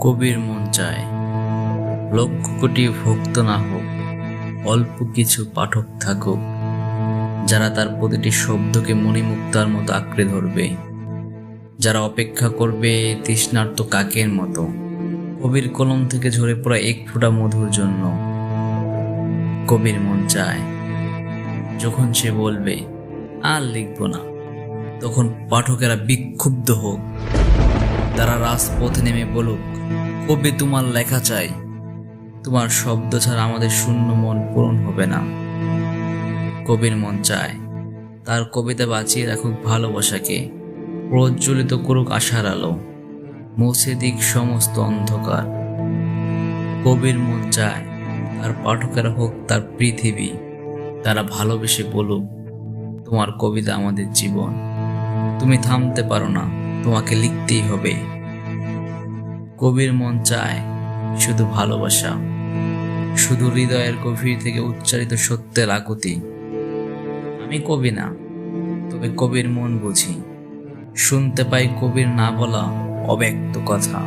কবির মন চায় লক্ষ কোটি ভক্ত না হোক, অল্প কিছু পাঠক থাকুক, যারা তার প্রতিটি শব্দকে মণিমুক্তার মতো আঁকড়ে ধরবে, যারা অপেক্ষা করবে তৃষ্ণার্ত কাকের মতো কবির কলম থেকে ঝরে পড়া এক ফোঁটা মধুর জন্য। কবির মন চায় যখন সে বলবে আর লিখব না, তখন পাঠকেরা বিক্ষুব্ধ হোক, তারা রাজপথে নেমে বলুক, কবি তোমার লেখা চাই, তোমার শব্দ ছাড়া আমাদের শূন্য মন পূরণ হবে না। কবির মন চায় তার কবিতা বাঁচিয়ে রাখুক ভালোবাসাকে, প্রজ্বলিত করুক আশার আলো, মুছে দিক সমস্ত অন্ধকার। কবির মন চায় তার পাঠকেরা হোক তার পৃথিবী, তারা ভালোবেসে বলুক, তোমার কবিতা আমাদের জীবন, তুমি থামতে পারো না, তোমাকে লিখতেই হবে। কবির মন চায় শুধু ভালোবাসা, শুধু হৃদয়ের গভীর থেকে উচ্চারিত সত্যের আকুতি। আমি কবি না, তবে কবির মন বুঝি, শুনতে পাই কবির না বলা অব্যক্ত কথা।